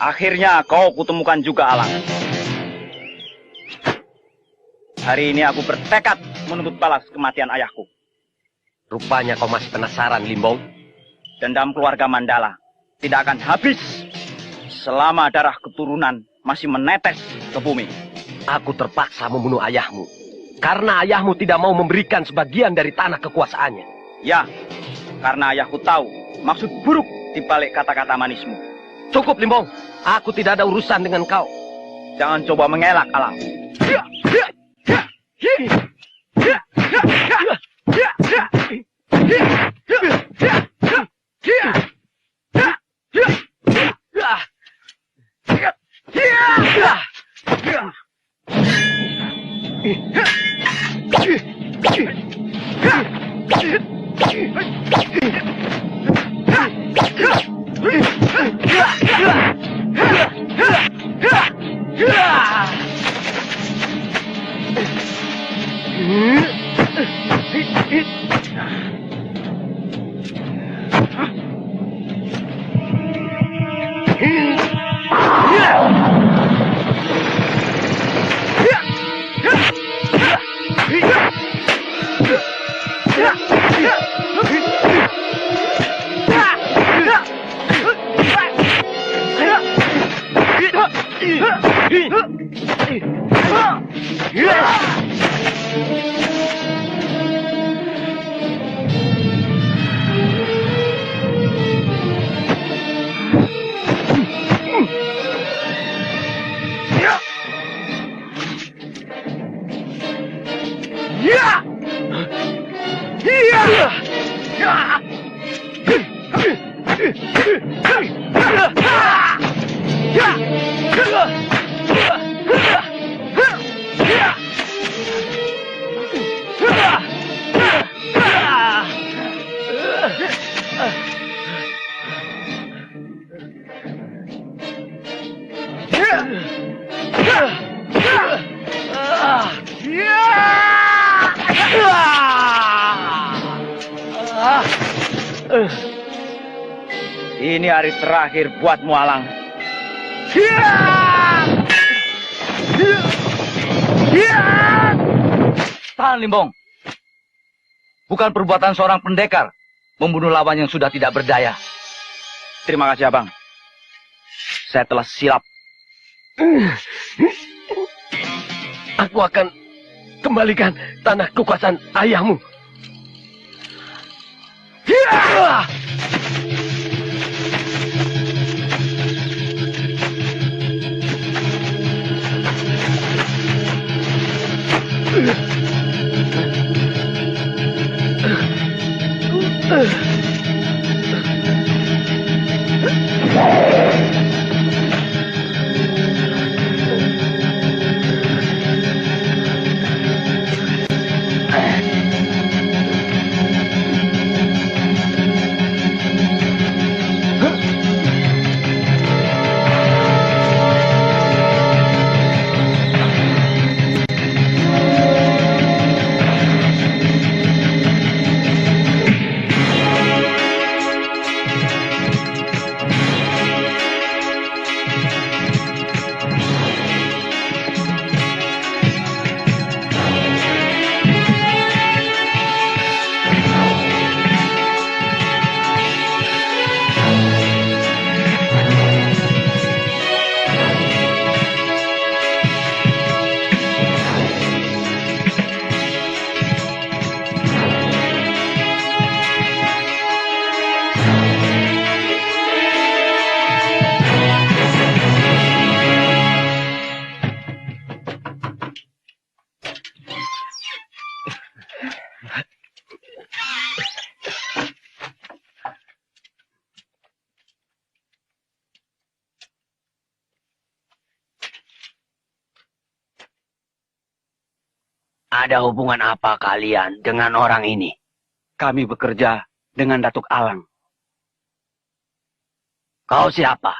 Akhirnya kau kutemukan juga, Alang. Hari ini aku bertekad menuntut balas kematian ayahku. Rupanya kau masih penasaran, Limbong. Dendam keluarga Mandala tidak akan habis selama darah keturunan masih menetes ke bumi. Aku terpaksa membunuh ayahmu karena ayahmu tidak mau memberikan sebagian dari tanah kekuasaannya. Ya, karena ayahku tahu maksud buruk di balik kata-kata manismu. Cukup, Limbong. Aku tidak ada urusan dengan kau. Jangan coba mengelak, Alang. Ini hari terakhir buatmu, Alang. Tahan, Limbong. Bukan perbuatan seorang pendekar membunuh lawan yang sudah tidak berdaya. Terima kasih, Abang. Saya telah silap. Aku akan kembalikan tanah kekuasaan ayahmu. Ada hubungan apa kalian dengan orang ini? Kami bekerja dengan Datuk Alang. Kau siapa?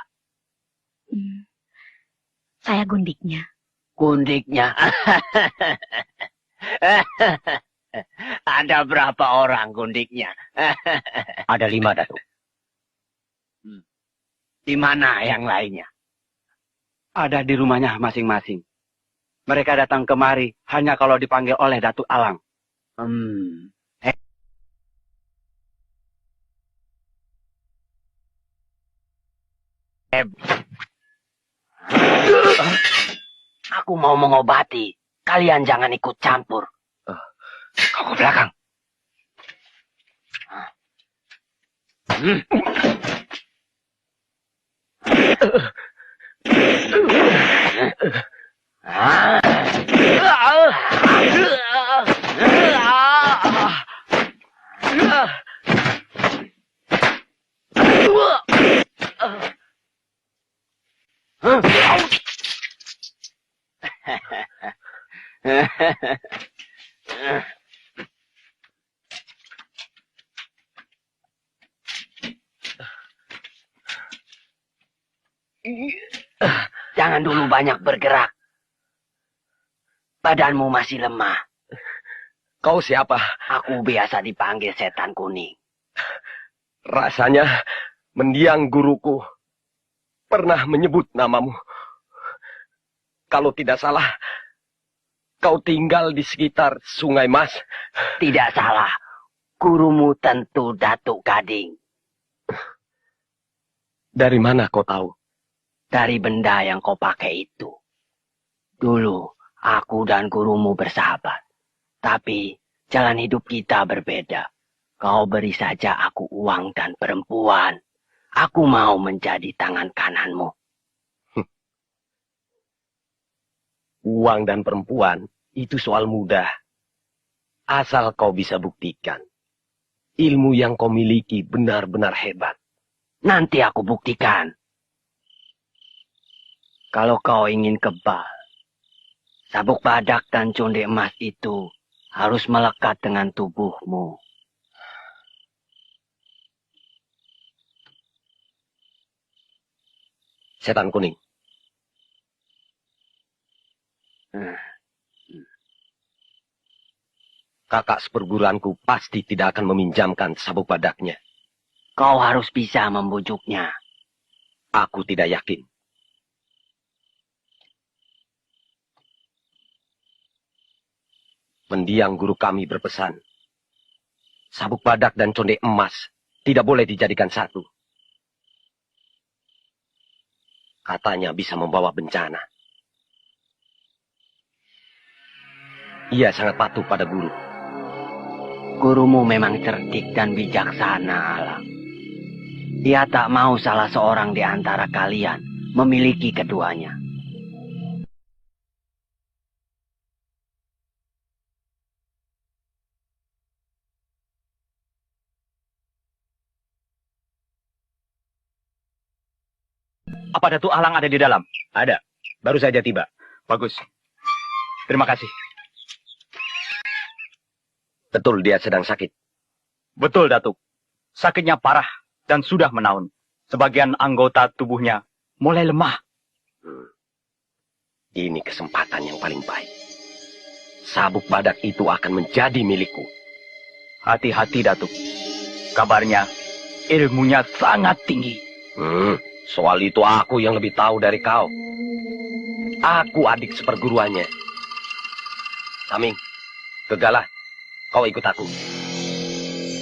Saya gundiknya. Gundiknya. Ada berapa orang gundiknya? Ada 5, Datuk. Di mana yang lainnya? Ada di rumahnya masing-masing. Mereka datang kemari hanya kalau dipanggil oleh Datuk Alang. Aku mau mengobati. Kalian jangan ikut campur. Kau ke belakang. Jangan dulu banyak bergerak. Badanmu masih lemah. Kau siapa? Aku biasa dipanggil setan kuning. Rasanya mendiang guruku pernah menyebut namamu. Kalau tidak salah, kau tinggal di sekitar Sungai Mas. Tidak salah. Gurumu tentu Datuk Gading. Dari mana kau tahu? Dari benda yang kau pakai itu. Dulu, aku dan gurumu bersahabat. Tapi, jalan hidup kita berbeda. Kau beri saja aku uang dan perempuan. Aku mau menjadi tangan kananmu. Uang dan perempuan itu soal mudah. Asal kau bisa buktikan. Ilmu yang kau miliki benar-benar hebat. Nanti aku buktikan. Kalau kau ingin kebal, sabuk badak dan conde emas itu harus melekat dengan tubuhmu. Setan kuning. Kakak seperguruanku pasti tidak akan meminjamkan sabuk badaknya. Kau harus bisa membujuknya. Aku tidak yakin. Mendiang guru kami berpesan, sabuk badak dan conde emas tidak boleh dijadikan satu. Katanya bisa membawa bencana. Ia sangat patuh pada guru. Gurumu memang cerdik dan bijaksana, Alang. Dia tak mau salah seorang di antara kalian memiliki keduanya. Apa Datuk Alang ada di dalam? Ada, baru saja tiba. Bagus. Terima kasih. Betul dia sedang sakit. Betul, Datuk. Sakitnya parah dan sudah menaun. Sebagian anggota tubuhnya mulai lemah. Ini kesempatan yang paling baik. Sabuk badak itu akan menjadi milikku. Hati-hati, Datuk. Kabarnya ilmunya sangat tinggi. Soal itu aku yang lebih tahu dari kau. Aku adik seperguruannya. Saming, Gegala, kau ikut aku.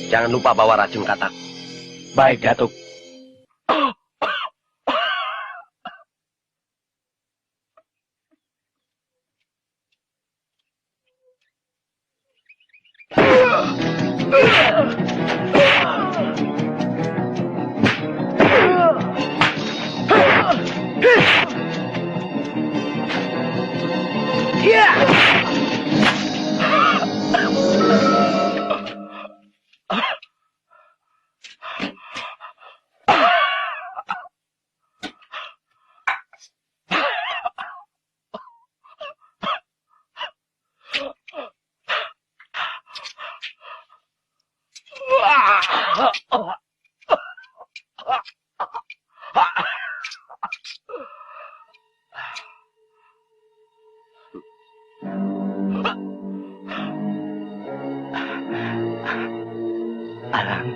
Jangan lupa bawa racun katak. Baik, Datuk. Alang.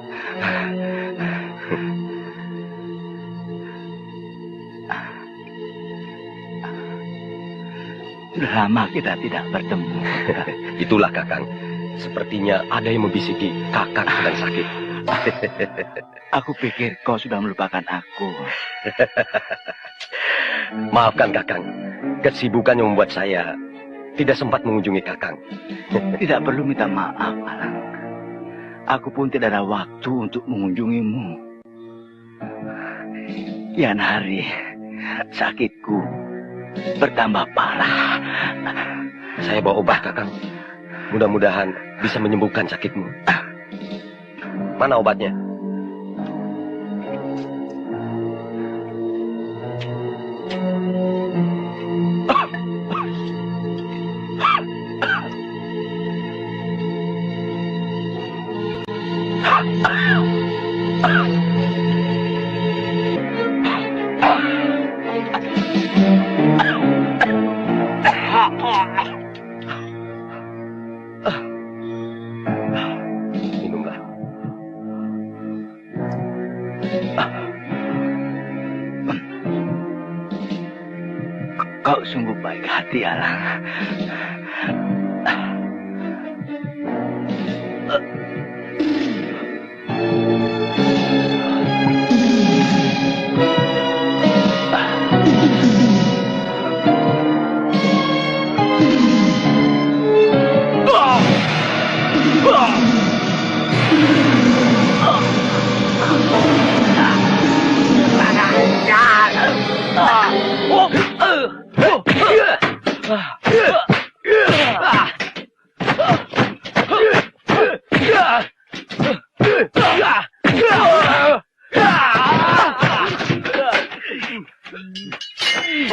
Sudah lama kita tidak bertemu. Itulah Kakang. Sepertinya ada yang membisiki Kakang sedang sakit. Aku pikir kau sudah melupakan aku. Maafkan Kakang. Kesibukan yang membuat saya tidak sempat mengunjungi Kakang. Tidak perlu minta maaf, Alang. Aku pun tidak ada waktu untuk mengunjungimu. Kian hari, sakitku bertambah parah. Saya bawa obat, Kakang. Mudah-mudahan bisa menyembuhkan sakitmu. Mana obatnya? Minumlah. Kau sungguh baik hati, Alang.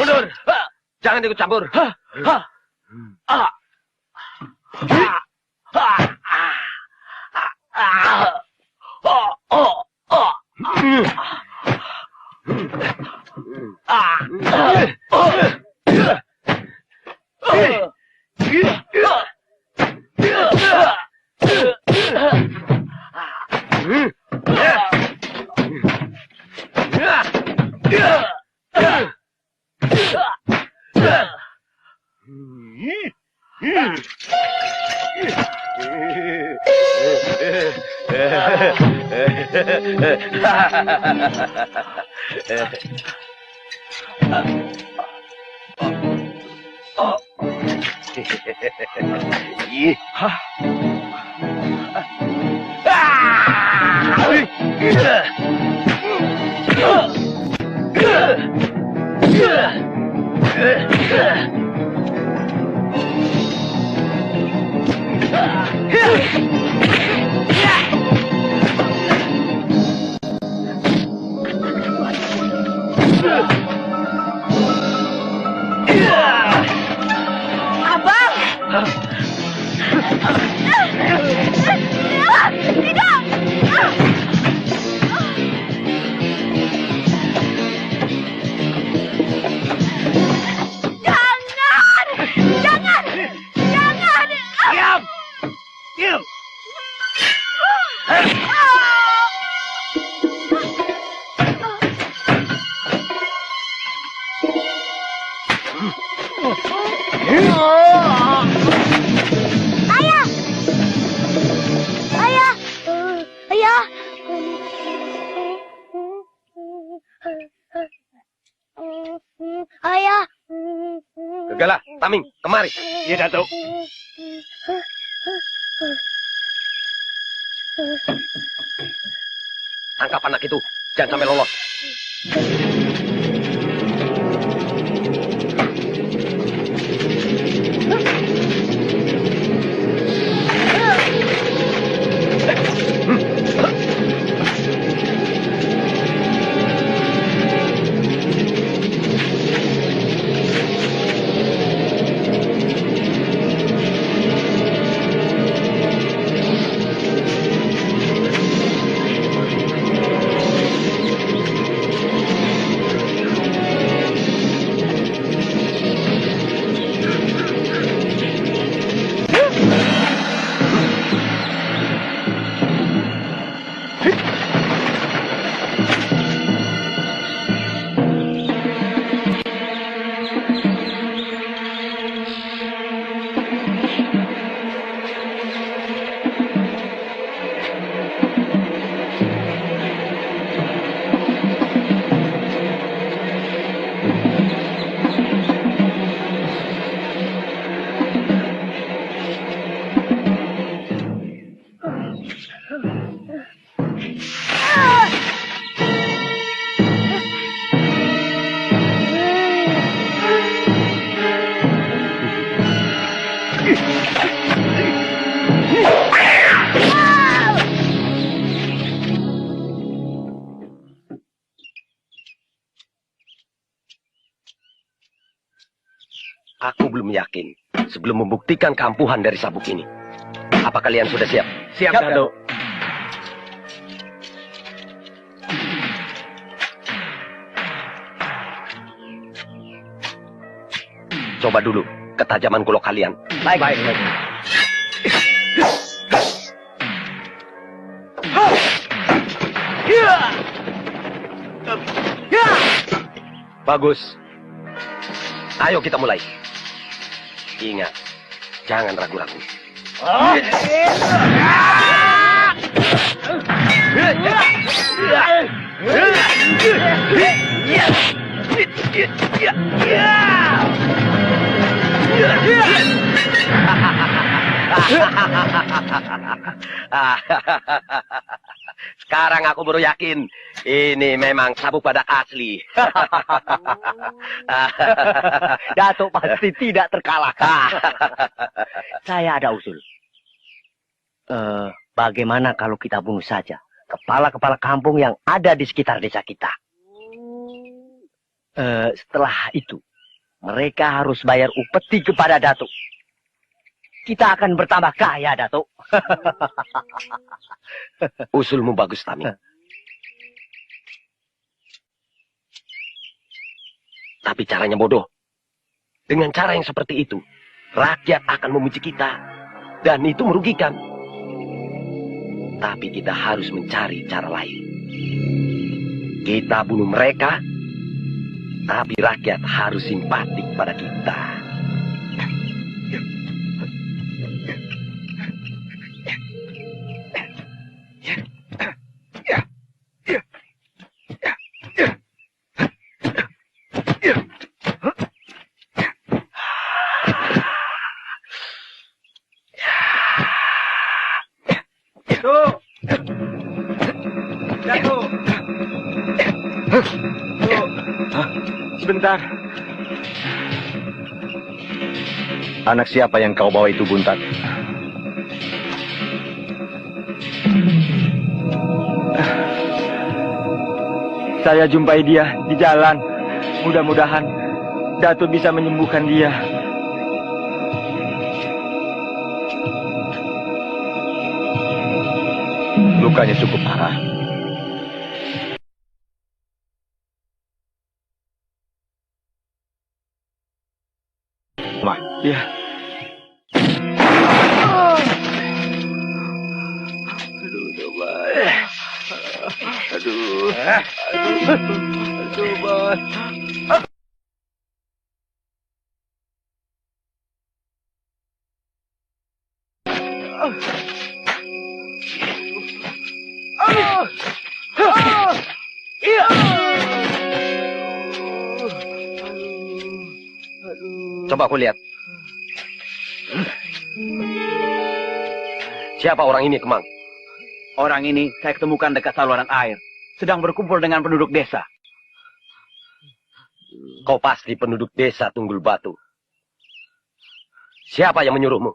Mundur! Jangan ikut campur. Ayah. Gegala, Taming, kemari. Iya, Datuk. Tangkap anak itu. Jangan sampai lolos. Aku belum yakin sebelum membuktikan keampuhan dari sabuk ini. Apa kalian sudah siap? Siap, Datuk. Coba dulu ketajaman golok kalian. Baik. Bagus. Ayo kita mulai. Ingat, jangan ragu-ragu. Sekarang aku baru yakin ini memang sabuk badak asli. Datuk pasti tidak terkalahkan. Saya ada usul. Bagaimana kalau kita bunuh saja kepala-kepala kampung yang ada di sekitar desa kita? Setelah itu, mereka harus bayar upeti kepada Datuk. Kita akan bertambah kaya, Datuk. Usulmu bagus, Tami. Tapi caranya bodoh. Dengan cara yang seperti itu, rakyat akan memuji kita. Dan itu merugikan. Tapi kita harus mencari cara lain. Kita bunuh mereka, tapi rakyat harus simpatik pada kita. Sebentar. Anak siapa yang kau bawa itu, Buntat? Saya jumpai dia di jalan. Mudah-mudahan Datuk bisa menyembuhkan dia. Lukanya cukup parah. Ya. Aduh, Bos. Coba aku lihat. Siapa orang ini, Kemang? Orang ini saya ketemukan dekat saluran air. Sedang berkumpul dengan penduduk desa. Kau pasti penduduk desa Tunggul Batu. Siapa yang menyuruhmu?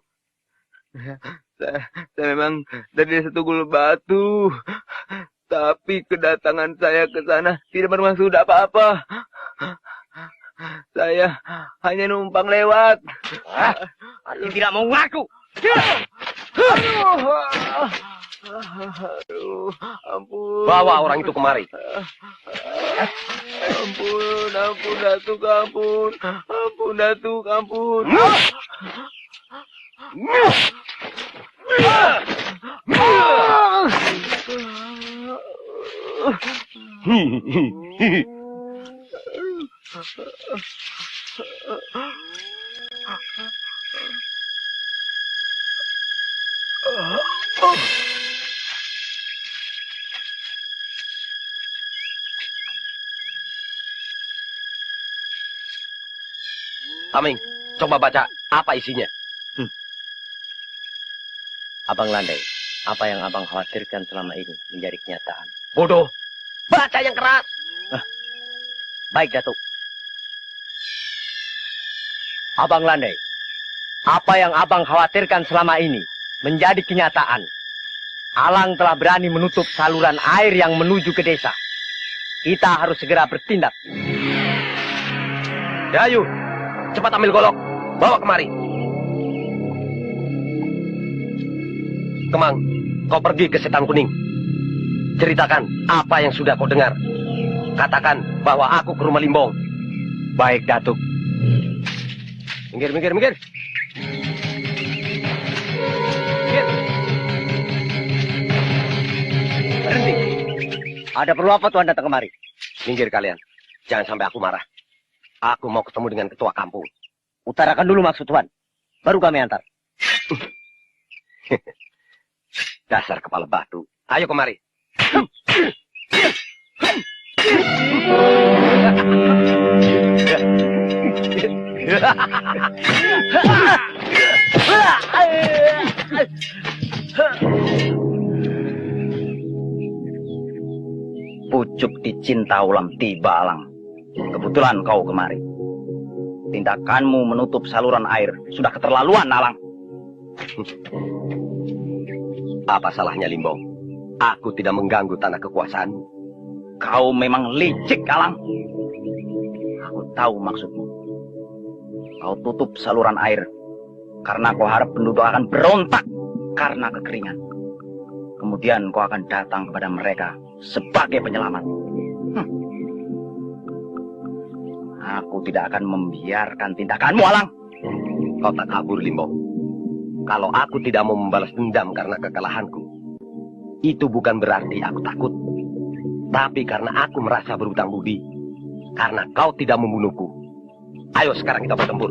Saya memang dari desa Tunggul Batu. Tapi kedatangan saya ke sana tidak bermaksud apa-apa. Saya hanya numpang lewat. Masih tidak mau ngaku. Aduh, ampun. Bawa orang itu kemari. Ampun, Datuk, ampun. Ampun, Datuk, ampun. Taming, coba baca apa isinya. Abang Landai, apa yang abang khawatirkan selama ini menjadi kenyataan. Bodoh. Baca yang keras. Baik, Datuk. Abang Landai, apa yang abang khawatirkan selama ini menjadi kenyataan. Alang telah berani menutup saluran air yang menuju ke desa. Kita harus segera bertindak. Dayu, cepat ambil golok. Bawa kemari. Kemang, kau pergi ke Setan Kuning. Ceritakan apa yang sudah kau dengar. Katakan bahwa aku ke rumah Limbong. Baik, Datuk. Minggir. Minggir. Berhenti. Ada perlu apa Tuan datang kemari? Minggir kalian. Jangan sampai aku marah. Aku mau ketemu dengan ketua kampung. Utarakan dulu maksud Tuan. Baru kami antar. Dasar kepala batu. Ayo kemari. Pucuk dicinta ulam tiba, Alang. Kebetulan kau kemari. Tindakanmu menutup saluran air sudah keterlaluan, Alang. Apa salahnya, Limbong? Aku tidak mengganggu tanah kekuasaanmu. Kau memang licik, Alang. Aku tahu maksudmu. Kau tutup saluran air karena kau harap penduduk akan berontak karena kekeringan. Kemudian kau akan datang kepada mereka sebagai penyelamat. Aku tidak akan membiarkan tindakanmu, Alang. Kau tak kabur, Limbong. Kalau aku tidak mau membalas dendam karena kekalahanku, itu bukan berarti aku takut. Tapi karena aku merasa berhutang budi. Karena kau tidak membunuhku. Ayo sekarang kita bertempur.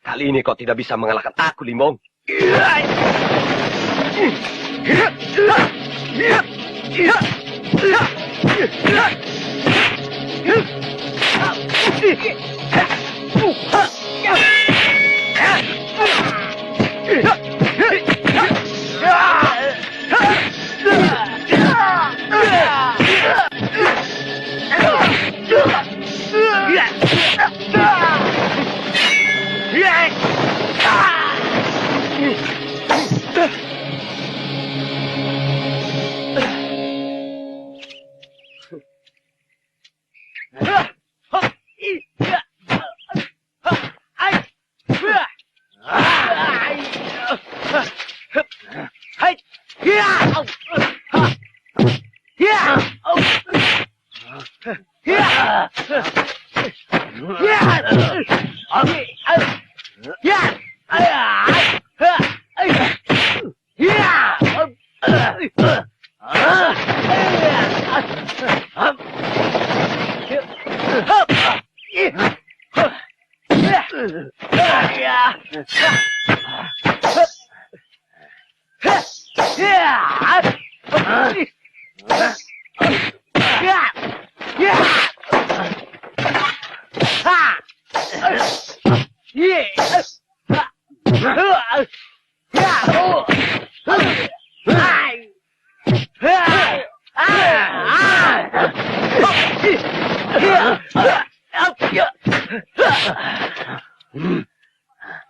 Kali ini kau tidak bisa mengalahkan aku, Limbong.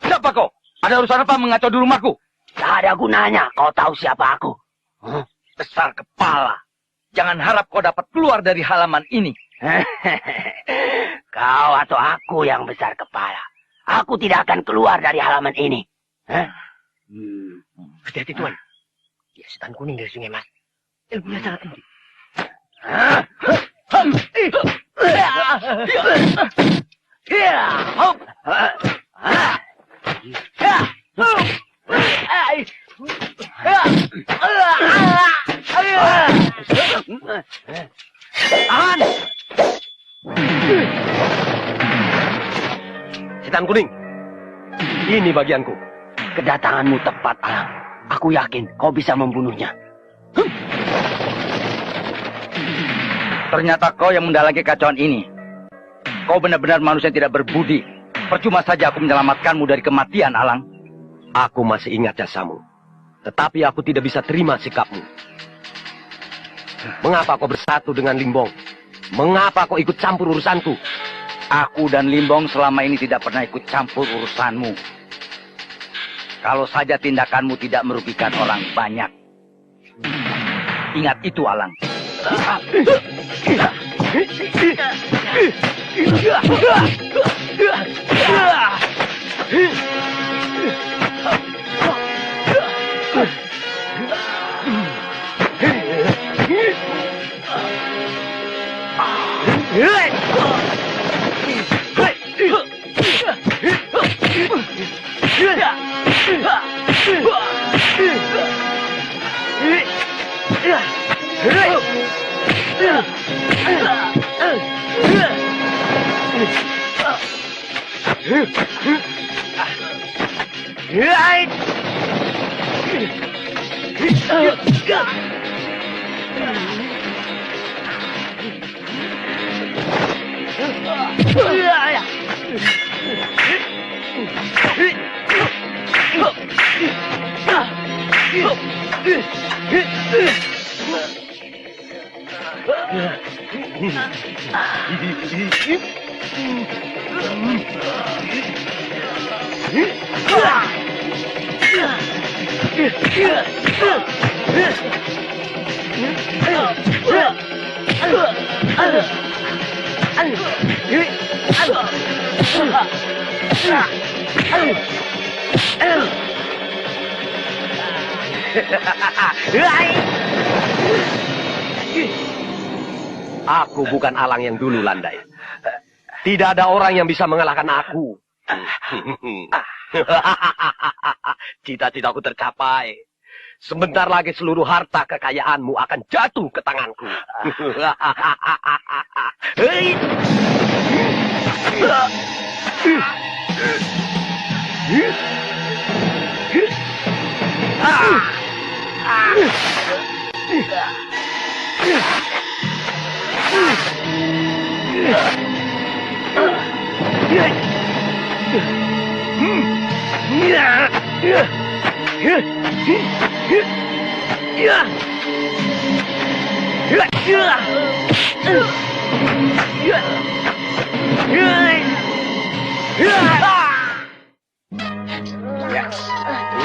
Siapa kau? Ada urusan apa mengacau di rumahku? Tak ada gunanya kau tahu siapa aku. Besar kepala. Jangan harap kau dapat keluar dari halaman ini. Kau atau aku yang besar kepala. Aku tidak akan keluar dari halaman ini. Hati-hati Tuan. Dia setan kuning dari Sungai Mas. Ilmunya sangat tinggi. Tahan! Setan kuning. Ini bagianku. Kedatanganmu tepat, Alang. Aku yakin kau bisa membunuhnya. Ternyata kau yang mendalangi kacauan ini. Kau benar-benar manusia yang tidak berbudi. Percuma saja aku menyelamatkanmu dari kematian, Alang. Aku masih ingat jasamu. Tetapi aku tidak bisa terima sikapmu. Mengapa kau bersatu dengan Limbong? Mengapa kau ikut campur urusanku? Aku dan Limbong selama ini tidak pernah ikut campur urusanmu. Kalau saja tindakanmu tidak merugikan orang banyak. Ingat itu, Alang. Aku bukan Alang yang dulu, Landai. Tidak ada orang yang bisa mengalahkan aku. Cita-citaku tercapai. Sebentar lagi seluruh harta kekayaanmu akan jatuh ke tanganku.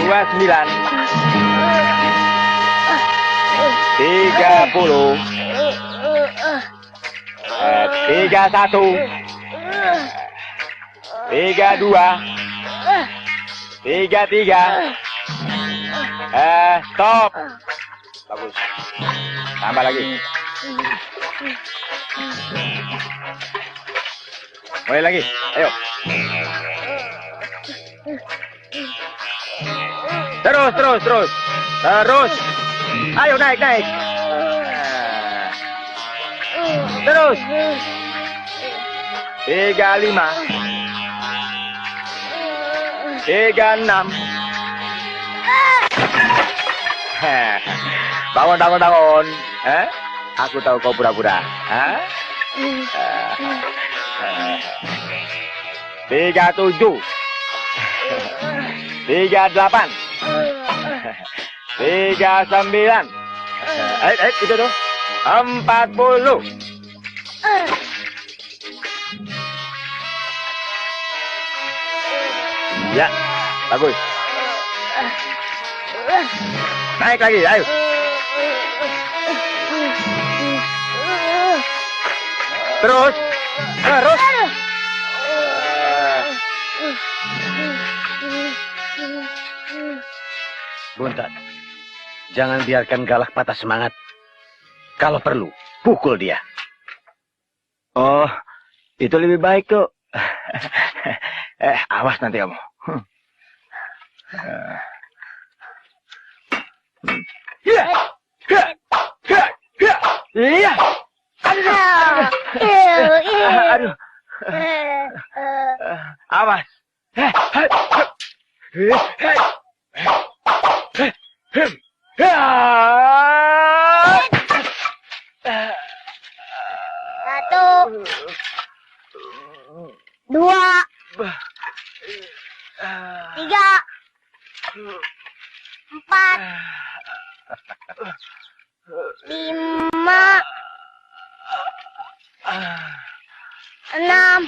Dua 9 30 31 32 33 stop. Bagus. Tambah lagi. Mulai lagi. Ayo. Terus. Ayo naik. Terus. 35 36 Bangun. Aku tahu kau pura-pura. 37 38 39 itu tuh 40 Ya, bagus. Naik lagi, ayo. Terus. Terus. Buntat, jangan biarkan Galak patah semangat. Kalau perlu, pukul dia. Oh, itu lebih baik tuh. Awas nanti kamu. Iya. Aduh. Awas. Satu, dua, tiga, empat, lima, enam,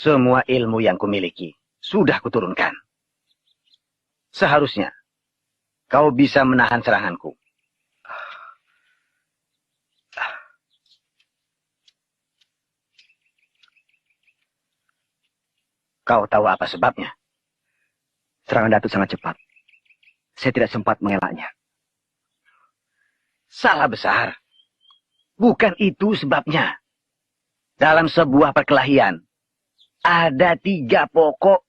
Semua ilmu yang kumiliki sudah kuturunkan. Seharusnya kau bisa menahan seranganku. Kau tahu apa sebabnya? Serangan Datuk sangat cepat. Saya tidak sempat mengelaknya. Salah besar. Bukan itu sebabnya. Dalam sebuah perkelahian, ada 3 pokok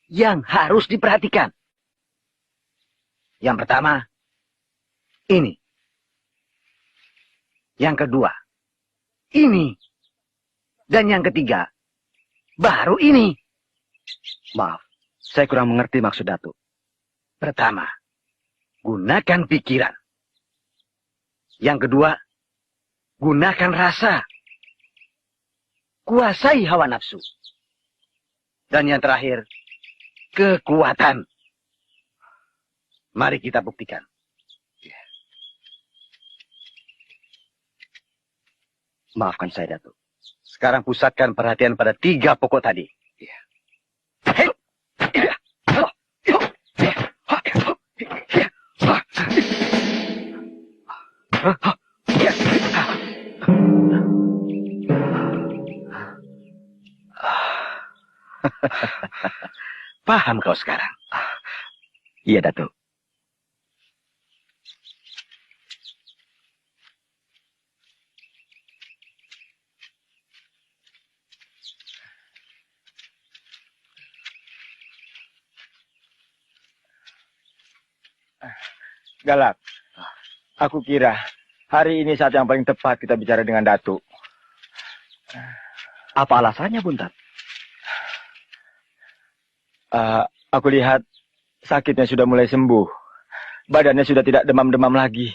yang harus diperhatikan. Yang pertama, ini. Yang kedua, ini. Dan yang ketiga, baru ini. Maaf, saya kurang mengerti maksud Datuk. Pertama, gunakan pikiran. Yang kedua, gunakan rasa. Kuasai hawa nafsu. Dan yang terakhir, kekuatan. Mari kita buktikan. Maafkan saya, Datuk. Sekarang pusatkan perhatian pada 3 pokok tadi. Paham kau sekarang? Iya, Datuk. Galak, aku kira hari ini saat yang paling tepat kita bicara dengan Datuk. Apa alasannya, Buntat? Aku lihat sakitnya sudah mulai sembuh. Badannya sudah tidak demam-demam lagi.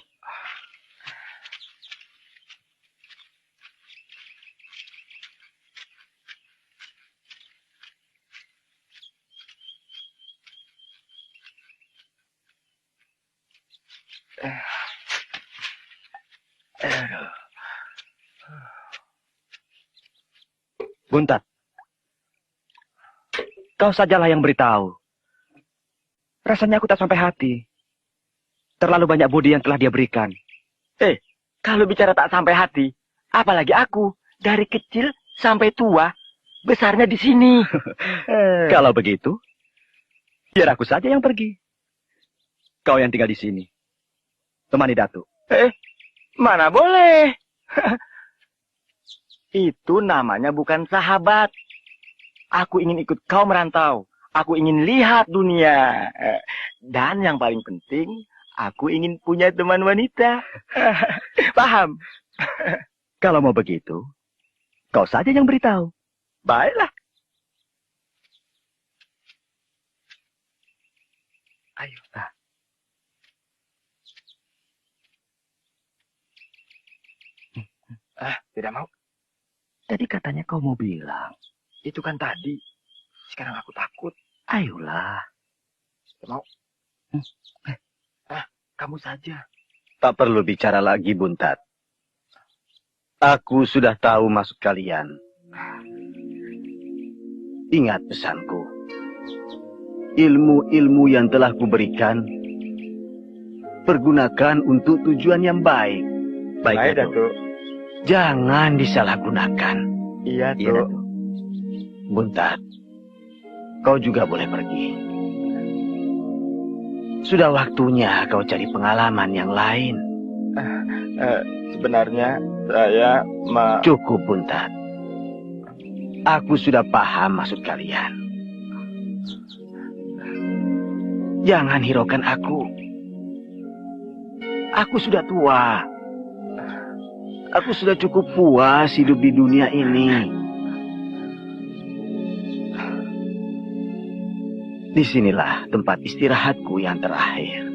Buntat, kau sajalah yang beritahu. Rasanya aku tak sampai hati. Terlalu banyak budi yang telah dia berikan. Kalau bicara tak sampai hati, apalagi aku dari kecil sampai tua besarnya di sini. Kalau begitu, biar aku saja yang pergi. Kau yang tinggal di sini. Temani Datuk. Mana boleh. Itu namanya bukan sahabat. Aku ingin ikut kau merantau. Aku ingin lihat dunia. Dan yang paling penting, aku ingin punya teman wanita. Paham? Kalau mau begitu, kau saja yang beritahu. Baiklah. Ayo. Tidak mau. Tadi katanya kau mau bilang. Itu kan tadi. Sekarang aku takut. Ayolah. Tidak mau. Kamu saja. Tak perlu bicara lagi, Buntat. Aku sudah tahu maksud kalian. Ingat pesanku. Ilmu-ilmu yang telah kuberikan, pergunakan untuk tujuan yang baik. Baik, Datuk. Jangan disalahgunakan. Iya, Iya, Datuk. Datuk. Buntat, kau juga boleh pergi. Sudah waktunya kau cari pengalaman yang lain. Sebenarnya saya Cukup, Buntat. Aku sudah paham maksud kalian. Jangan hiraukan aku. Aku sudah tua. Aku sudah cukup puas hidup di dunia ini. Disinilah tempat istirahatku yang terakhir.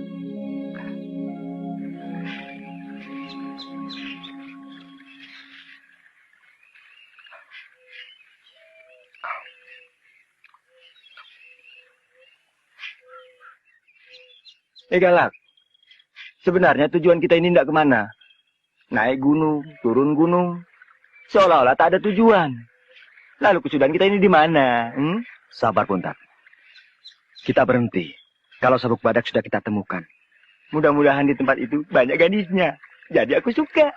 Galak. Sebenarnya tujuan kita ini tidak kemana. Naik gunung, turun gunung. Seolah-olah tak ada tujuan. Lalu kesudahan kita ini di mana? Sabar, Buntat. Kita berhenti kalau sabuk badak sudah kita temukan. Mudah-mudahan di tempat itu banyak gadisnya. Jadi aku suka.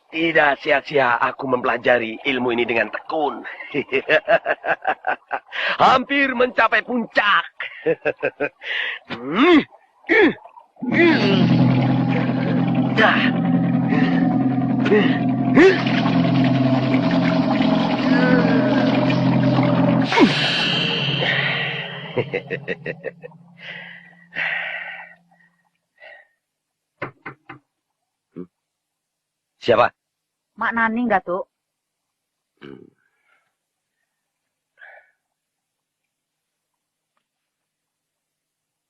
Tidak sia-sia aku mempelajari ilmu ini dengan tekun. Hampir mencapai puncak. Siapa? Mak Nani enggak, Tuk?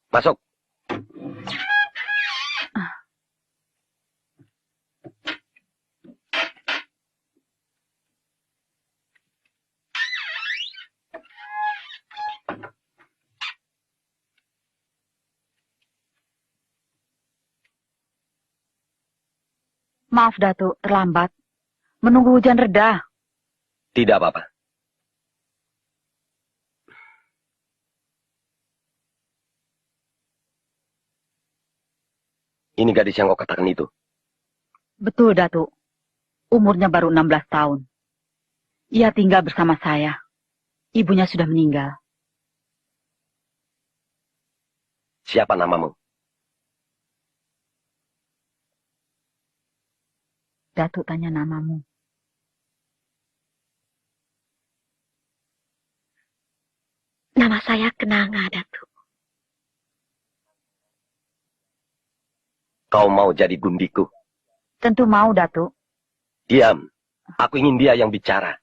Masuk. Maaf, Datuk, terlambat. Menunggu hujan reda. Tidak apa-apa. Ini gadis yang kau katakan itu. Betul, Datuk. Umurnya baru 16 tahun. Ia tinggal bersama saya. Ibunya sudah meninggal. Siapa namamu? Datuk tanya namamu. Nama saya Kenanga, Datuk. Kau mau jadi gundiku? Tentu mau, Datuk. Diam. Aku ingin dia yang bicara.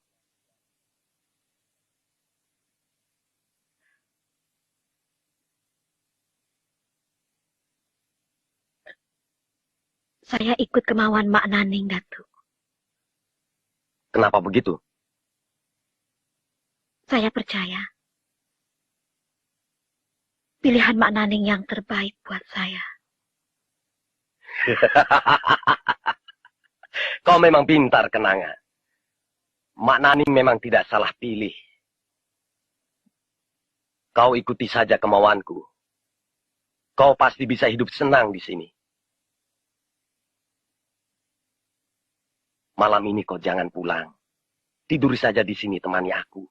Saya ikut kemauan Mak Naning, Datuk. Kenapa begitu? Saya percaya. Pilihan Mak Naning yang terbaik buat saya. Kau memang pintar, Kenanga. Mak Naning memang tidak salah pilih. Kau ikuti saja kemauanku. Kau pasti bisa hidup senang di sini. Malam ini kau jangan pulang. Tidur saja di sini temani aku.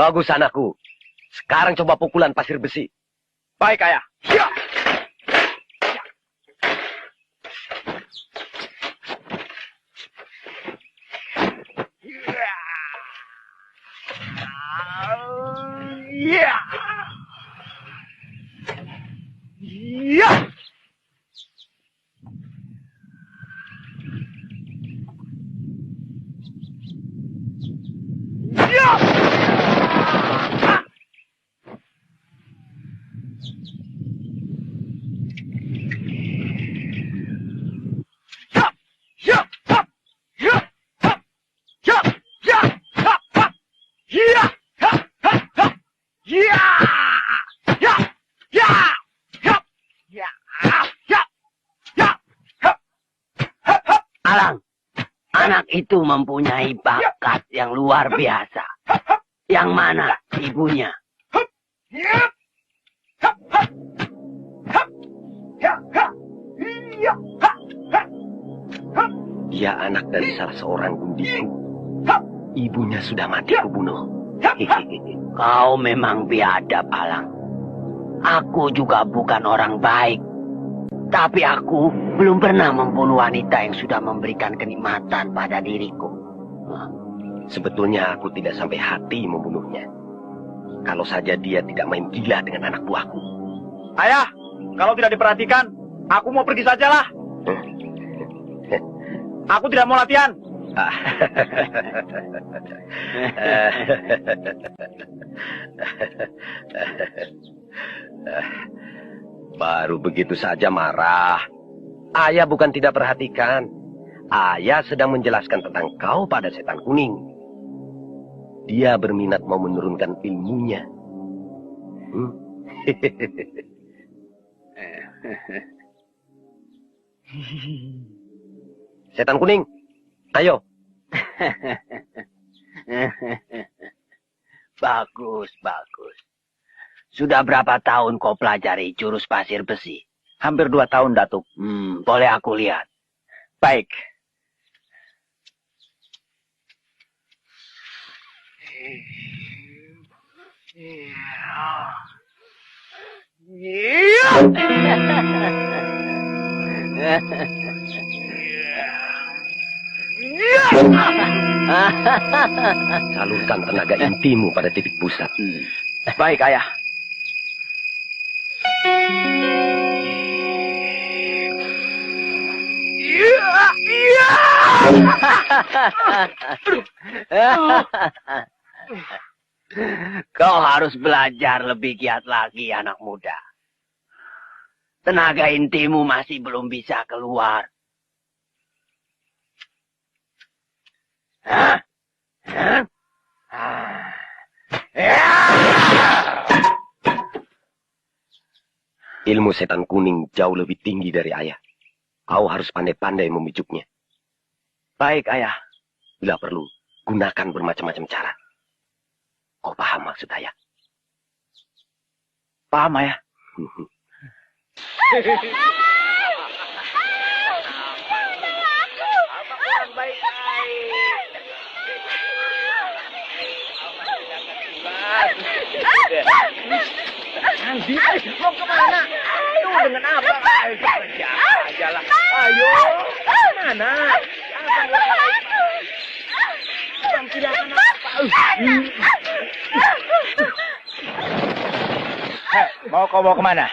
Bagus anakku. Sekarang coba pukulan pasir besi. Baik, Ayah. Alang, anak itu mempunyai bakat yang luar biasa. Yang mana ibunya? Dia anak dari salah seorang gundiku. Ibunya sudah mati kubunuh. Kau memang biadab, Alang. Aku juga bukan orang baik. Tapi aku belum pernah membunuh wanita yang sudah memberikan kenikmatan pada diriku. Sebetulnya aku tidak sampai hati membunuhnya. Kalau saja dia tidak main gila dengan anak buahku. Ayah, kalau tidak diperhatikan, aku mau pergi sajalah. Aku tidak mau latihan. Baru begitu saja marah. Ayah bukan tidak perhatikan. Ayah sedang menjelaskan tentang kau pada setan kuning. Dia berminat mau menurunkan ilmunya. Setan kuning, ayo. Bagus, bagus. Sudah berapa tahun kau pelajari jurus pasir besi? Hampir 2 tahun, Datuk. Boleh aku lihat? Baik. Salurkan tenaga intimu pada titik pusat. Baik, Ayah. Kau harus belajar lebih giat lagi, anak muda. Tenaga intimu masih belum bisa keluar. Hah? Hah? Ilmu setan kuning jauh lebih tinggi dari ayah. Kau harus pandai-pandai memijuknya. Baik, Ayah. Bila perlu, gunakan bermacam-macam cara. Kau paham maksud ayah? Paham, Ayah. Andi, mau kemana? Ayo, dengan apa? Kerja aja lah. Ayo, mana? Tidak akan Mau kau bawa kemana?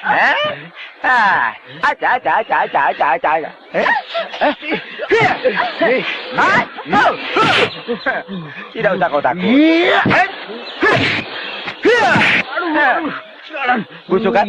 Aja. Tidak usah kau takut. Busuk kan?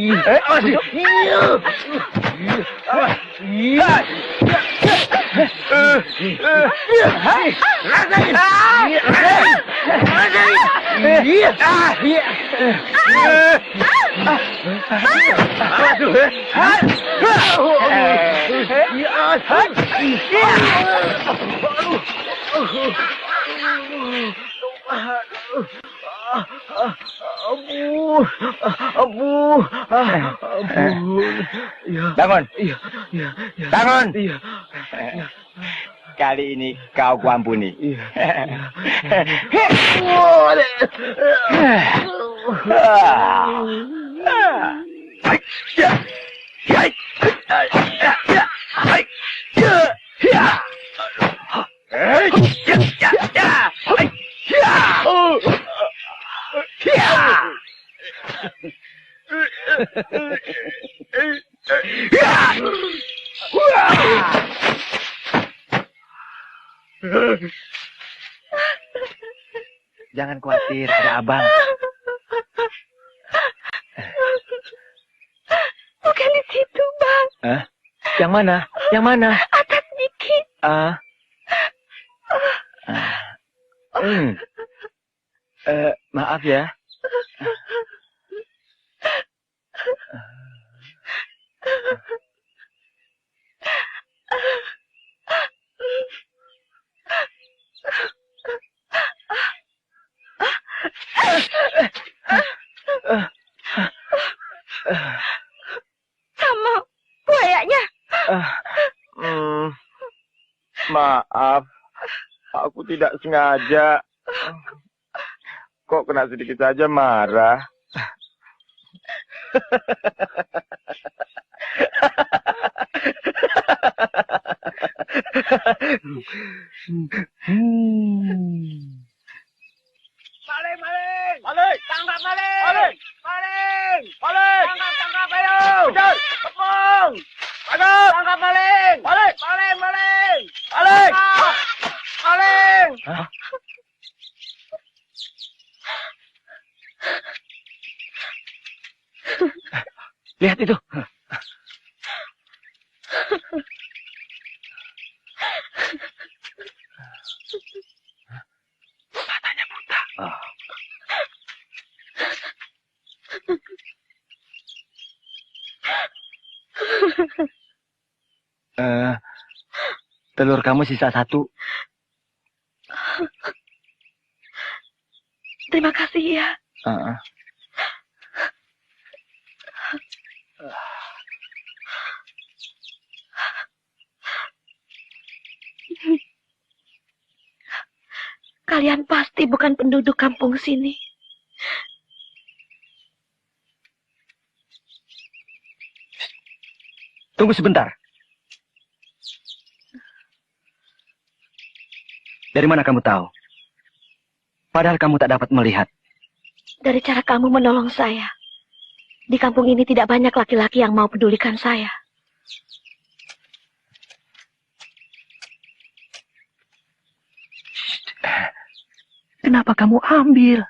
Bangun. Bangun. Kali ini kau kuampuni. Jangan khawatir, ada abang. Bukan di situ, Bang. Yang mana? Yang mana? Atas dikit. Maaf ya. Sama buayanya. Maaf, aku tidak sengaja. Kok kena sedikit saja marah? Maling! Tangkap maling! Tangkap ayo! Kejar! Tepung! Tangkap maling! Maling! Lihat itu. Matanya buta. Telur kamu sisa 1. Terima kasih ya. Kalian pasti bukan penduduk kampung sini. Tunggu sebentar. Dari mana kamu tahu? Padahal kamu tak dapat melihat. Dari cara kamu menolong saya. Di kampung ini tidak banyak laki-laki yang mau pedulikan saya. Kenapa kamu ambil?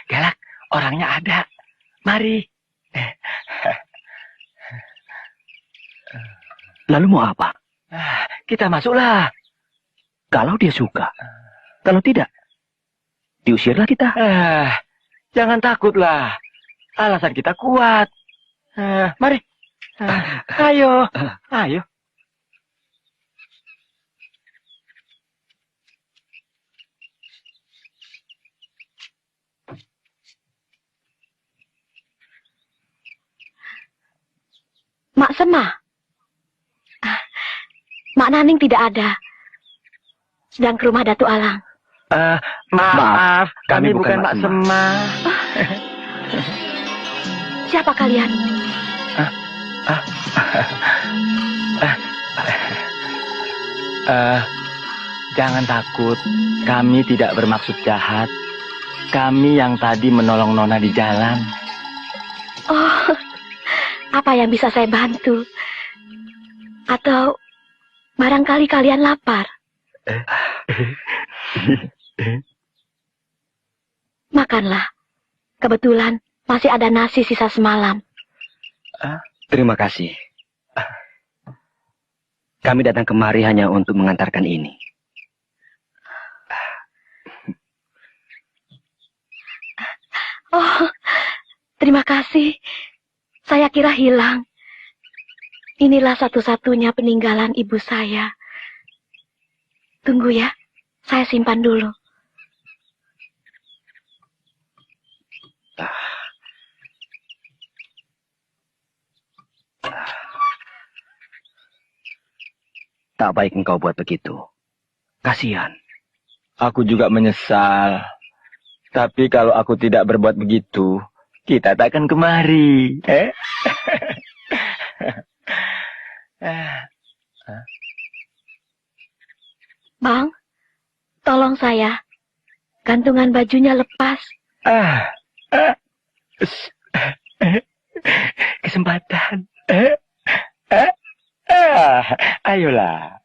Galak, orangnya ada. Mari. Lalu mau apa? Kita masuklah. Kalau dia suka. Kalau tidak, diusirlah kita. Jangan takutlah. Alasan kita kuat. Mari. Ayo. Ayo. Mak Semah. Mak Naning tidak ada. Sedang ke rumah Datuk Alang. Maaf, kami bukan Mak Semah. Siapa kalian? Jangan takut. Kami tidak bermaksud jahat. Kami yang tadi menolong Nona di jalan. Oh, apa yang bisa saya bantu? Atau barangkali kalian lapar? Makanlah. Kebetulan masih ada nasi sisa semalam. Terima kasih. Kami datang kemari hanya untuk mengantarkan ini. Oh, terima kasih. Saya kira hilang. Inilah satu-satunya peninggalan ibu saya. Tunggu ya, saya simpan dulu. Tak baik engkau buat begitu. Kasihan. Aku juga menyesal. Tapi kalau aku tidak berbuat begitu, kita tak akan kemari. Bang, tolong saya. Gantungan bajunya lepas. Kesempatan. Ayolah.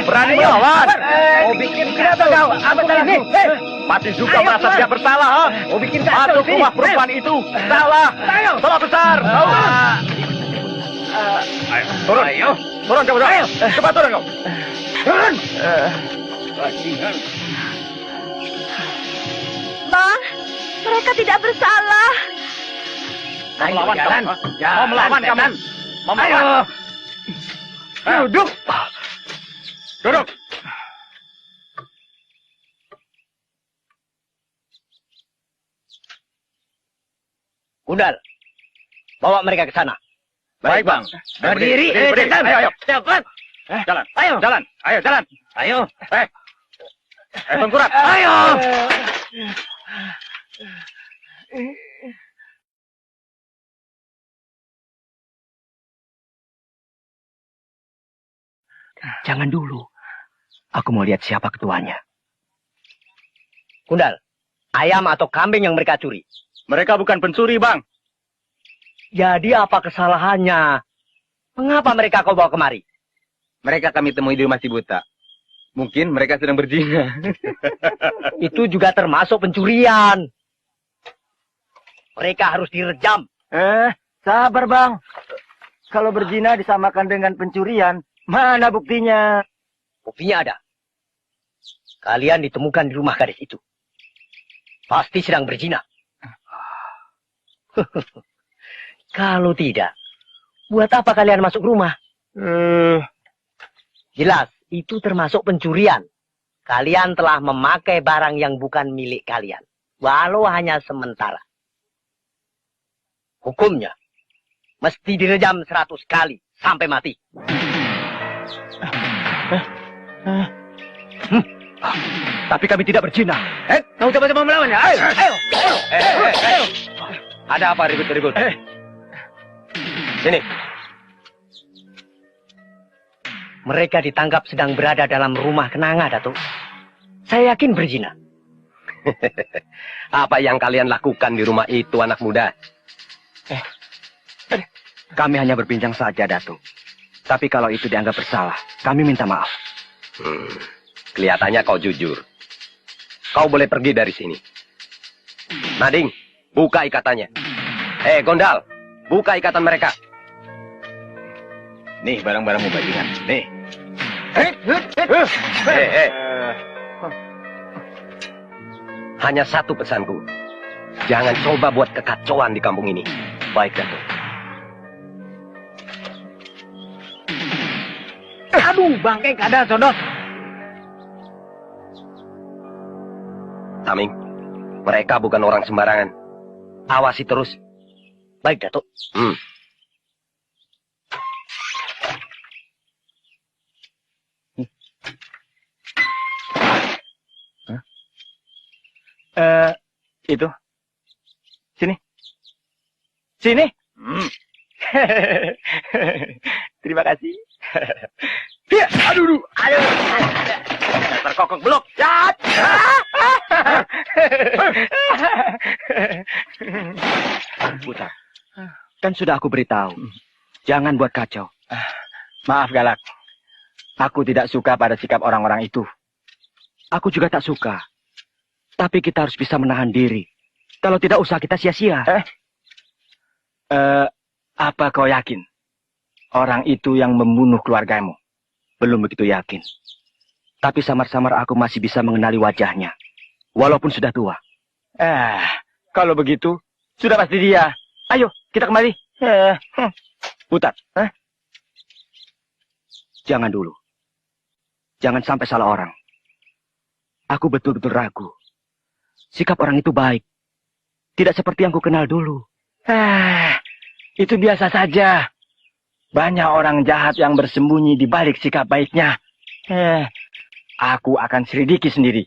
Berani melawan? Mau bikin kacau kau? Apa salahmu? Masih juga merasa tidak bersalah, ha? Mau bikin kacau? Masuk rumah perempuan itu salah. Salah besar. Turun. Turun kamu. Cepat turun kau. Turun. Bang, mereka tidak bersalah. Mau melawan kamu? Mau melawan kamu? Mau melawan? Duduk. Duduk. Kundal, bawa mereka ke sana. Baik, Bang. Berdiri. Ayo. Cepat. Jalan. Ayo. Jalan. Ayo, jalan. Ayo. Tengkurat. Ayo. Jangan dulu. Aku mau lihat siapa ketuanya. Kundal, ayam atau kambing yang mereka curi? Mereka bukan pencuri, Bang. Jadi apa kesalahannya? Mengapa mereka kau bawa kemari? Mereka kami temui di rumah si buta. Mungkin mereka sedang berzina. Itu juga termasuk pencurian. Mereka harus direjam. Sabar bang. Kalau berzina disamakan dengan pencurian, mana buktinya? Buktinya ada. Kalian ditemukan di rumah gadis itu. Pasti sedang berzina. Kalau tidak, buat apa kalian masuk rumah? Jelas, itu termasuk pencurian. Kalian telah memakai barang yang bukan milik kalian. Walau hanya sementara. Hukumnya, mesti direjam 100 kali sampai mati. Tapi kami tidak berzina. Kau coba-coba melawannya. Ayo, ayo, ayo. Ada apa ribut-ribut? Sini. Mereka ditangkap sedang berada dalam rumah kenanga, Datuk. Saya yakin berzina. Apa yang kalian lakukan di rumah itu, anak muda? Kami hanya berbincang saja, Datuk. Tapi kalau itu dianggap bersalah, kami minta maaf. Kelihatannya kau jujur. Kau boleh pergi dari sini. Nading, buka ikatannya. Gondal, buka ikatan mereka. Nih barang-barangmu bajingan. Nih. Hanya satu pesanku. Jangan coba buat kekacauan di kampung ini. Baik, Datuk. Aduh, bangke kada, Sodot. Taming, mereka bukan orang sembarangan. Awasi terus. Baik, Datuk. Itu. Sini. Sini. Terima kasih. Aduh. Ayo. Terkokok belok. Putar. Kan sudah aku beritahu. Jangan buat kacau. Maaf Galak. Aku tidak suka pada sikap orang-orang itu. Aku juga tak suka. Tapi kita harus bisa menahan diri. Kalau tidak usaha kita sia-sia. Apa kau yakin? Orang itu yang membunuh keluargamu? Belum begitu yakin. Tapi samar-samar aku masih bisa mengenali wajahnya. Walaupun sudah tua. Kalau begitu, sudah pasti dia. Ayo, kita kembali. Putar. Jangan dulu. Jangan sampai salah orang. Aku betul-betul ragu. Sikap orang itu baik. Tidak seperti yang ku kenal dulu. Itu biasa saja. Banyak orang jahat yang bersembunyi di balik sikap baiknya. Aku akan selidiki sendiri.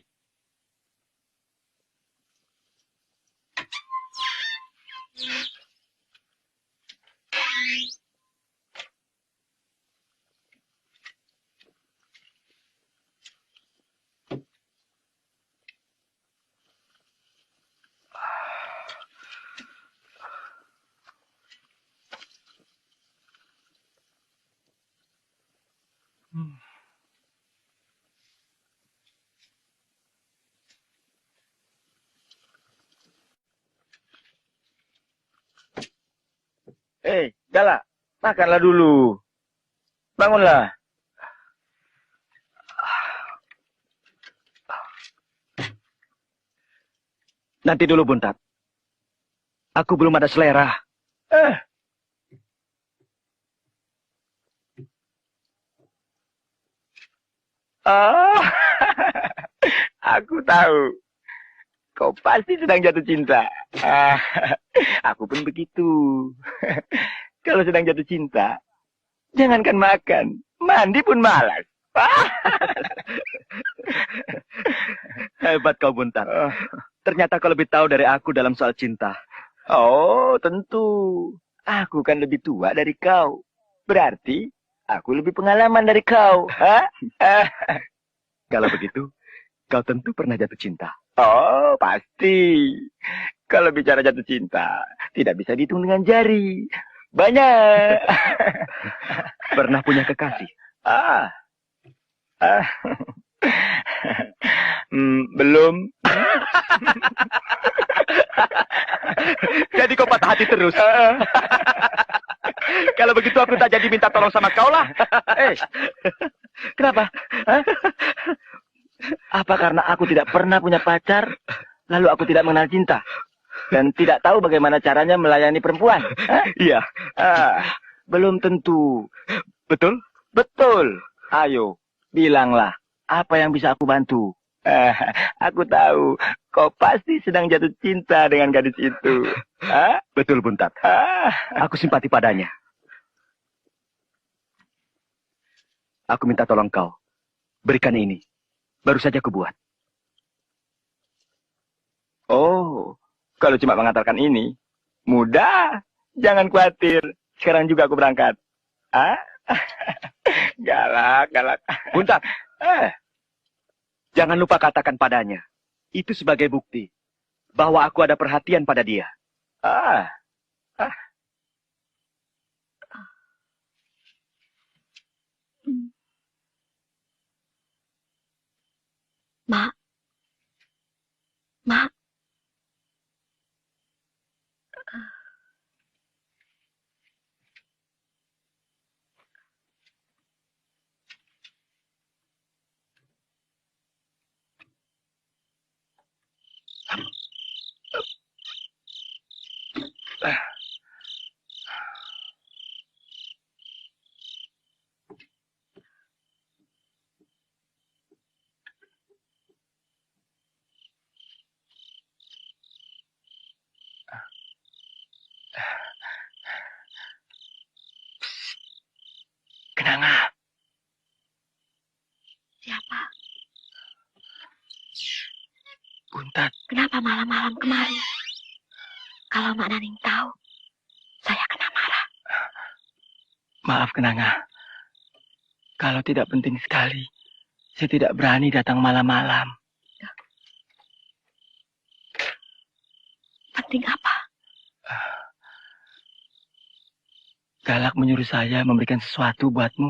Galak, makanlah dulu. Bangunlah. Nanti dulu, Buntat. Aku belum ada selera. Aku tahu. Kau pasti sedang jatuh cinta. Aku pun begitu. Kalau sedang jatuh cinta, jangankan makan, mandi pun malas. Hebat kau, Buntat. Ternyata kau lebih tahu dari aku dalam soal cinta. Oh, tentu. Aku kan lebih tua dari kau. Berarti aku lebih pengalaman dari kau. Kalau begitu, kau tentu pernah jatuh cinta. Oh, pasti. Kalau bicara jatuh cinta, tidak bisa dihitung dengan jari. Banyak. Pernah punya kekasih? Ah. Ah. Belum. Jadi kau patah hati terus? Kalau begitu aku tak jadi minta tolong sama kau lah. Kenapa? Hah? Apa karena aku tidak pernah punya pacar, lalu aku tidak mengenal cinta? Dan tidak tahu bagaimana caranya melayani perempuan? Hah? Iya. Belum tentu. Betul? Betul. Ayo, bilanglah. Apa yang bisa aku bantu? Aku tahu, kau pasti sedang jatuh cinta dengan gadis itu. Betul, Buntat. Aku simpati padanya. Aku minta tolong kau. Berikan ini. Baru saja aku buat. Oh, kalau cuma mengantarkan ini, mudah. Jangan khawatir. Sekarang juga aku berangkat. Galak, galak. Buntat. Jangan lupa katakan padanya. Itu sebagai bukti bahwa aku ada perhatian pada dia. Mak. Mak. Kenanga. Siapa? Buntat. Kenapa malam-malam kemari? Kalau Mak Naning tahu, saya kena marah. Maaf, Kenanga. Kalau tidak penting sekali, saya tidak berani datang malam-malam. Penting apa? Galak menyuruh saya memberikan sesuatu buatmu.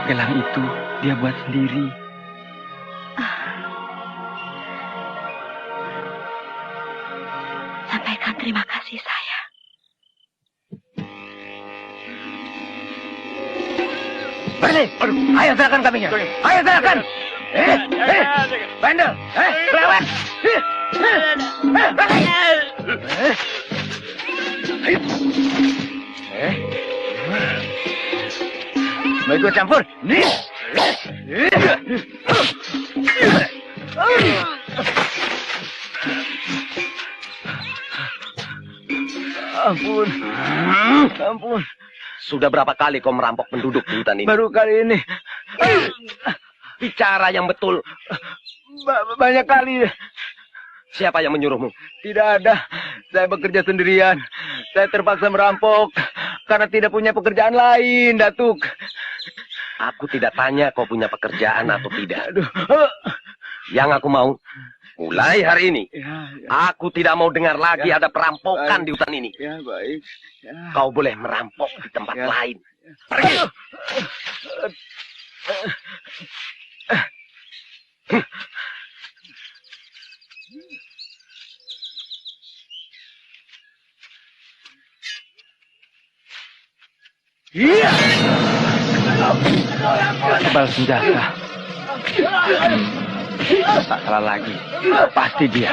Gelang itu dia buat sendiri. Sampaikan terima kasih saya. Berhenti! Ayo serahkan kambingnya! Ayo serahkan! Bandel! Kelewat! Mau ikut campur? Nih! Ampun. Ampun. Sudah berapa kali kau merampok penduduk di hutan ini? Baru kali ini. Bicara yang betul. Banyak kali. Siapa yang menyuruhmu? Tidak ada. Saya bekerja sendirian. Saya terpaksa merampok karena tidak punya pekerjaan lain, Datuk. Aku tidak tanya kau punya pekerjaan atau tidak. Aduh. Yang aku mau, mulai hari ini, Ya. aku tidak mau dengar lagi ada perampokan di hutan ini. Ya, baik. Ya. Kau boleh merampok di tempat Ya. lain. Pergi! Iya. Tebal senjata. Tak salah lagi. Pasti dia.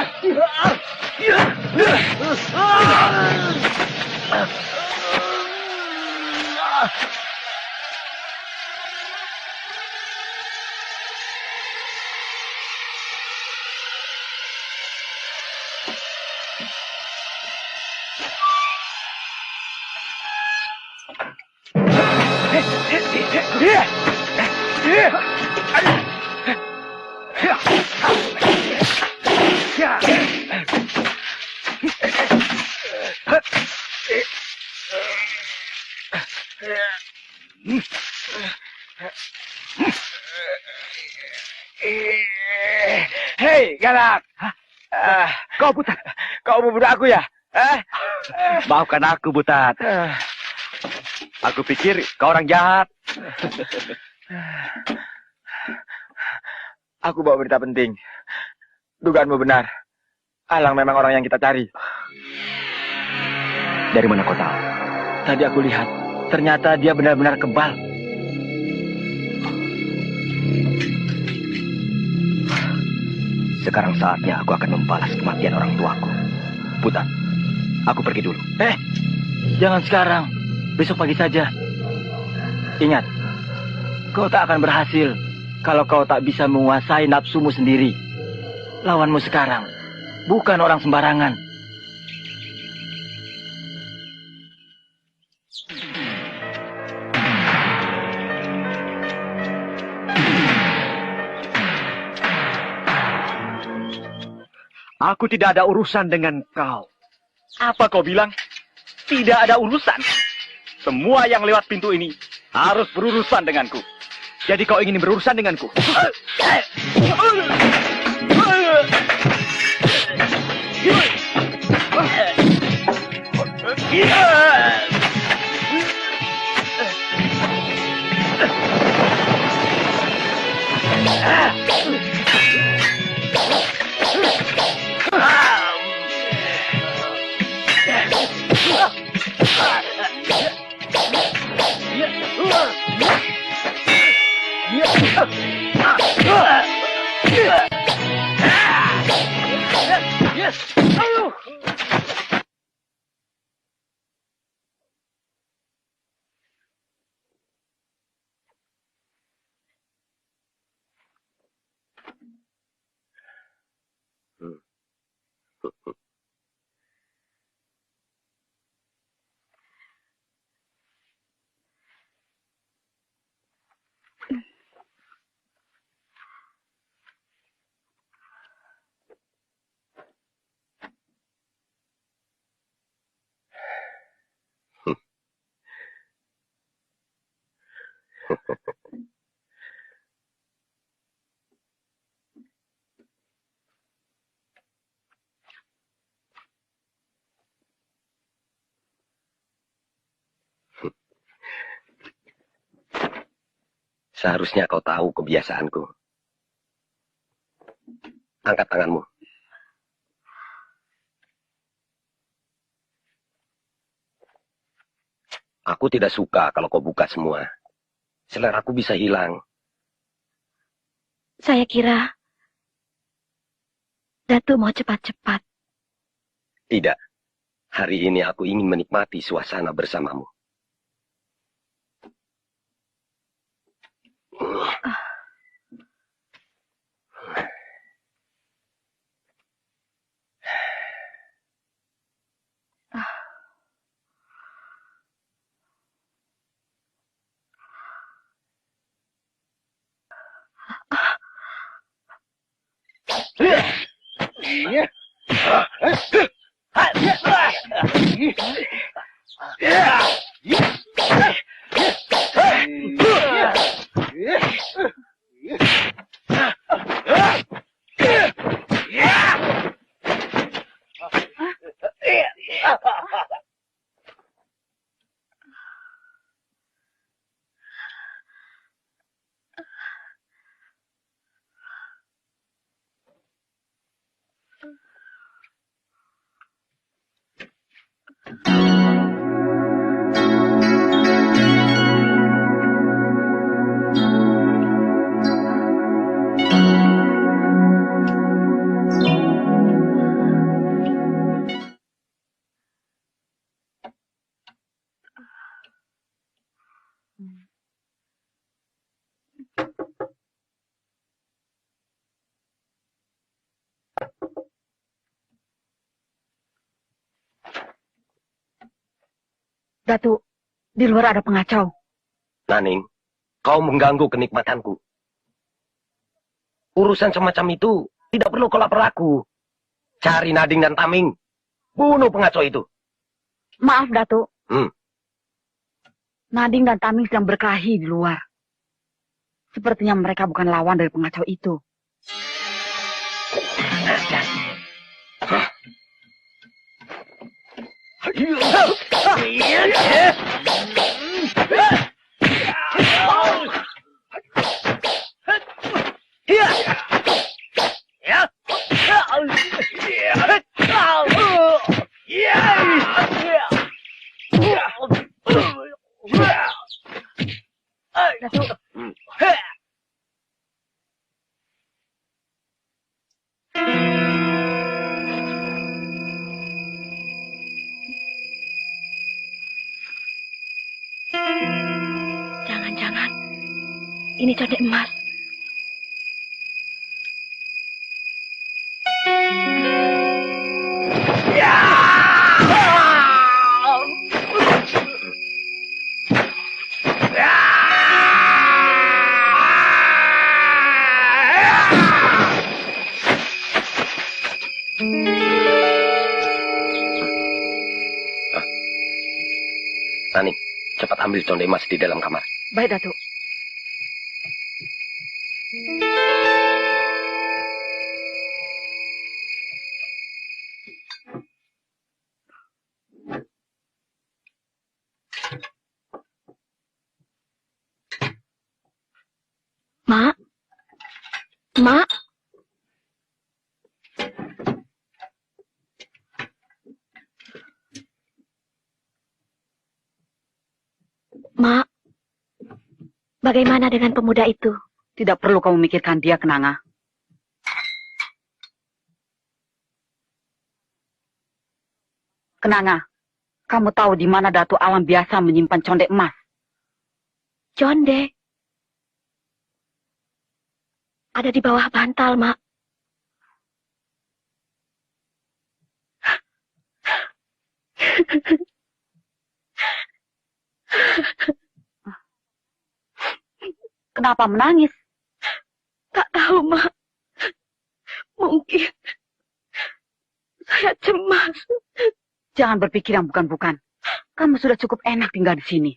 Hei, galak. Kau Butat. Kau membunuh aku ya? Maafkan aku, Butat. Aku pikir kau orang jahat. Aku bawa berita penting. Dugaanmu benar. Alang memang orang yang kita cari. Dari mana kau tahu? Tadi aku lihat. Ternyata dia benar-benar kebal. Sekarang saatnya aku akan membalas kematian orang tuaku. Butat, aku pergi dulu. Jangan sekarang. Besok pagi saja. Ingat, kau tak akan berhasil kalau kau tak bisa menguasai nafsumu sendiri. Lawanmu sekarang bukan orang sembarangan. Aku tidak ada urusan dengan kau. Apa kau bilang? Tidak ada urusan. Semua yang lewat pintu ini harus berurusan denganku. Jadi kau ingin berurusan denganku? Seharusnya kau tahu kebiasaanku. Angkat tanganmu. Aku tidak suka kalau kau buka semua. Seleraku bisa hilang. Saya kira Datuk mau cepat-cepat. Tidak. Hari ini aku ingin menikmati suasana bersamamu. Datuk, di luar ada pengacau. Naning, kau mengganggu kenikmatanku. Urusan semacam itu tidak perlu kau lapor aku. Cari Nading dan Taming. Bunuh pengacau itu. Maaf, Datuk. Hmm. Nading dan Taming sedang berkelahi di luar. Sepertinya mereka bukan lawan dari pengacau itu. Jangan-jangan ini condet emas. Nani, cepat ambil condet emas di dalam kamar. Baik, Datuk. Mak? Mak? Mak, bagaimana dengan pemuda itu? Tidak perlu kamu memikirkan dia, Kenanga. Kenanga, kamu tahu di mana Datuk Alam biasa menyimpan condet emas? Conde. Ada di bawah bantal, Mak. Kenapa menangis? Tak tahu, Mak. Mungkin saya cemas. Jangan berpikir yang bukan-bukan. Kamu sudah cukup enak tinggal di sini.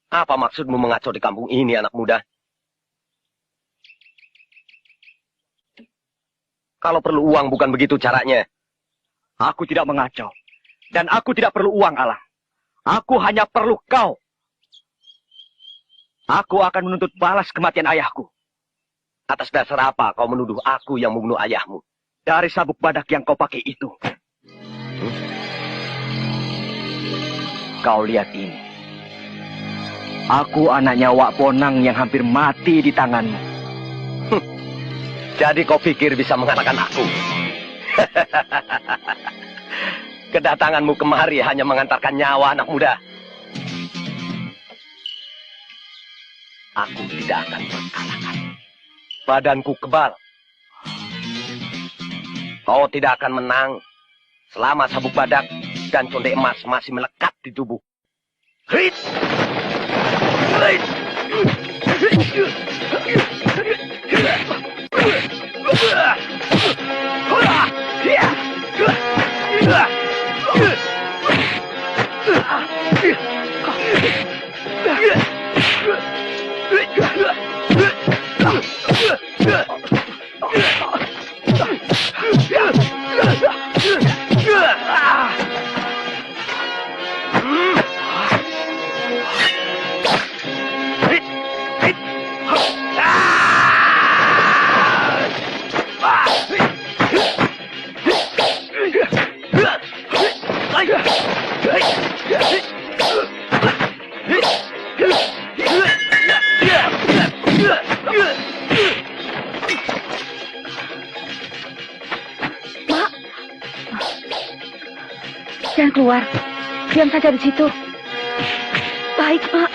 Apa maksudmu mengacau di kampung ini, anak muda? Kalau perlu uang bukan begitu caranya. Aku tidak mengacau. Dan aku tidak perlu uang, Alang. Aku hanya perlu kau. Aku akan menuntut balas kematian ayahku. Atas dasar apa kau menuduh aku yang membunuh ayahmu? Dari sabuk badak yang kau pakai itu. Kau lihat ini. Aku anaknya Wak Ponang yang hampir mati di tanganmu. Jadi kau pikir bisa mengalahkan aku? Kedatanganmu kemari hanya mengantarkan nyawa, anak muda. Aku tidak akan terkalahkan. Badanku kebal. Kau tidak akan menang selama sabuk badak dan condet emas masih melekat di tubuh. Hit! Hit! Jangan keluar. Diam saja di situ. Baik, Mak.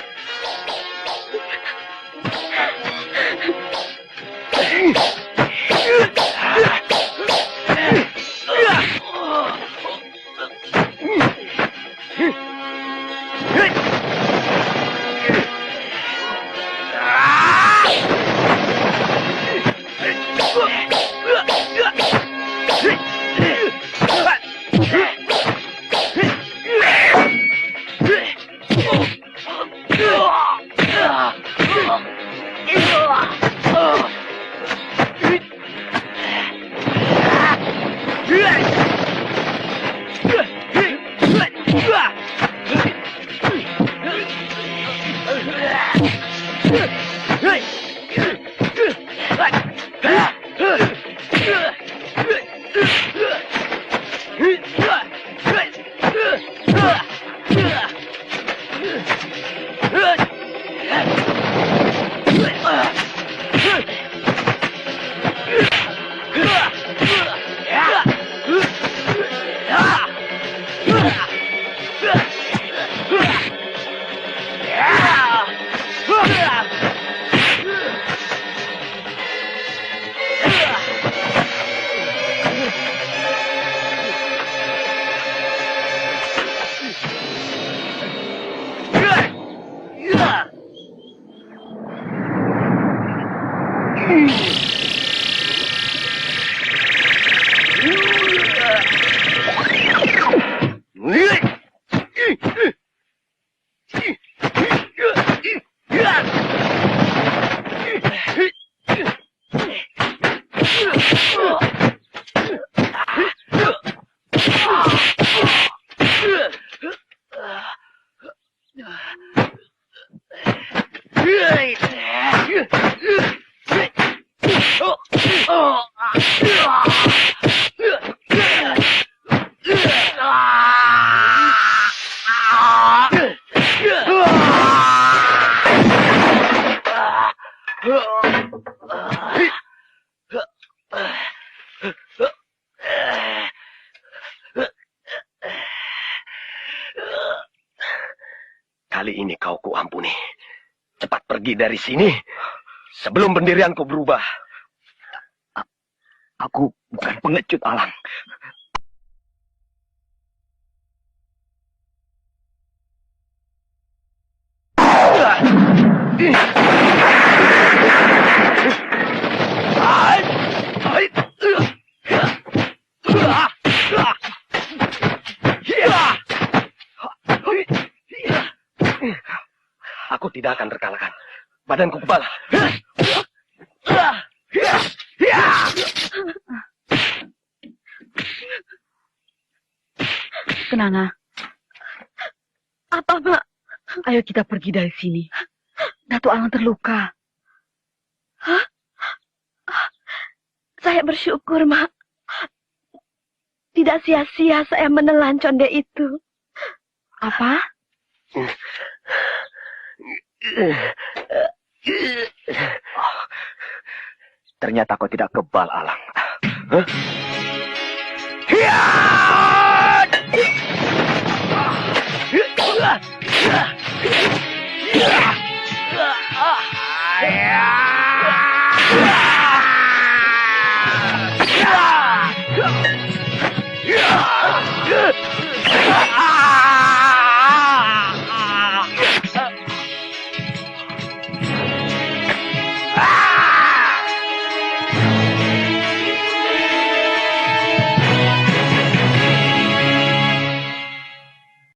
Kali ini kau kuampuni. Cepat pergi dari sini sebelum pendirianku berubah. Aku bukan pengecut, Alang. Aku tidak akan terkalahkan. Badanku kebal. Kenanga, Apa, Mak? ayo kita pergi dari sini. Datuk Alang terluka. Saya bersyukur, Mak. Tidak sia-sia saya menelan conde itu. Apa? Ternyata kau tidak kebal, Alang. Ya!